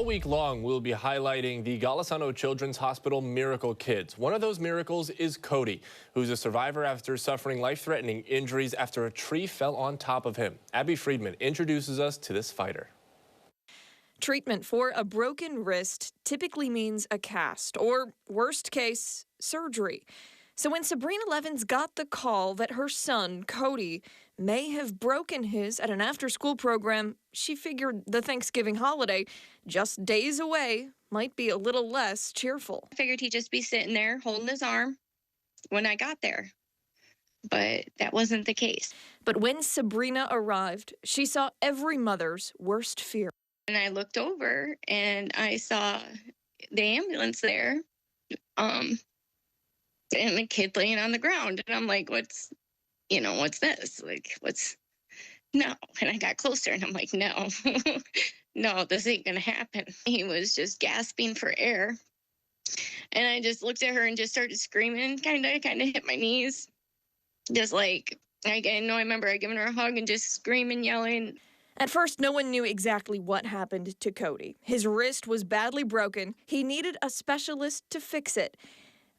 week long, we'll be highlighting the Golisano Children's Hospital Miracle Kids. One of those miracles is Cody, who's a survivor after suffering life-threatening injuries after a tree fell on top of him. Abby Friedman introduces us to this fighter. Treatment for a broken wrist typically means a cast, or worst case, surgery. So when Sabrina Leavens got the call that her son, Cody, may have broken his at an after-school program, she figured the Thanksgiving holiday, just days away, might be a little less cheerful. I figured he'd just be sitting there holding his arm when I got there, but that wasn't the case. But when Sabrina arrived, she saw every mother's worst fear. And I looked over and I saw the ambulance there, and the kid laying on the ground. And I'm like, what's this? No. And I got closer and I'm like, no, no, this ain't going to happen. He was just gasping for air. And I just looked at her and just started screaming, kind of hit my knees. Just like, I remember I giving her a hug and just screaming, yelling. At first, no one knew exactly what happened to Cody. His wrist was badly broken. He needed a specialist to fix it.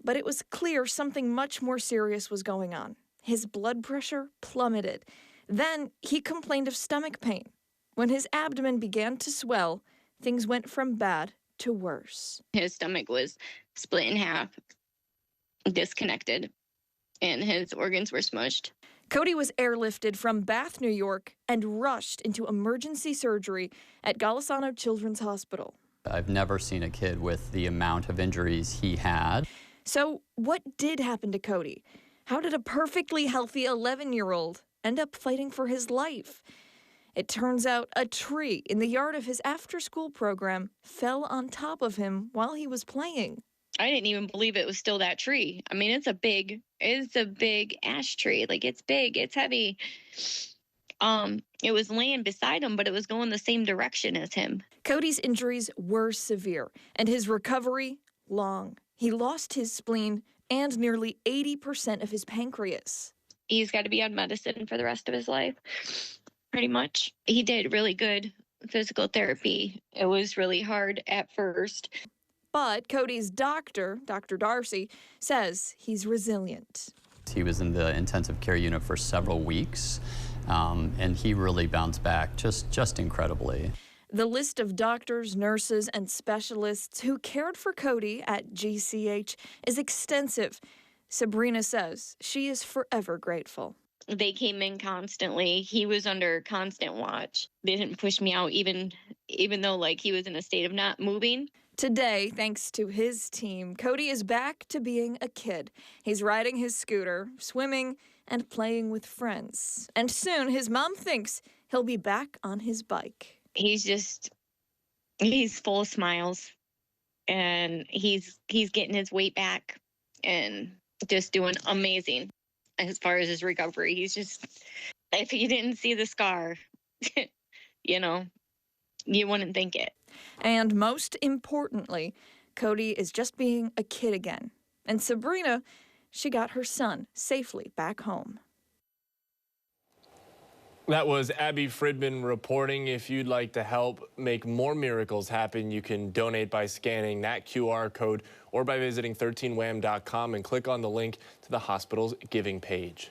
But it was clear something much more serious was going on. His blood pressure plummeted. Then he complained of stomach pain. When his abdomen began to swell, things went from bad to worse. His stomach was split in half, disconnected, and his organs were smushed. Cody was airlifted from Bath, New York, and rushed into emergency surgery at Golisano Children's Hospital. I've never seen a kid with the amount of injuries he had. So what did happen to Cody? How did a perfectly healthy 11-year-old end up fighting for his life? It turns out a tree in the yard of his after-school program fell on top of him while he was playing. I didn't even believe it was still that tree. I mean, it's a big ash tree. Like, it's big, it's heavy. It was laying beside him, but it was going the same direction as him. Cody's injuries were severe, and his recovery long. He lost his spleen and nearly 80% of his pancreas. He's got to be on medicine for the rest of his life, pretty much. He did really good physical therapy. It was really hard at first. But Cody's doctor, Dr. Darcy, says he's resilient. He was in the intensive care unit for several weeks, and he really bounced back just incredibly. The list of doctors, nurses, and specialists who cared for Cody at GCH is extensive. Sabrina says she is forever grateful. They came in constantly. He was under constant watch. They didn't push me out even though like he was in a state of not moving. Today, thanks to his team, Cody is back to being a kid. He's riding his scooter, swimming, and playing with friends. And soon, his mom thinks he'll be back on his bike. He's full of smiles, and he's getting his weight back and just doing amazing as far as his recovery. He's just, if you didn't see the scar, you wouldn't think it. And most importantly, Cody is just being a kid again. And Sabrina, she got her son safely back home. That was Abby Friedman reporting. If you'd like to help make more miracles happen, you can donate by scanning that QR code or by visiting 13wham.com and click on the link to the hospital's giving page.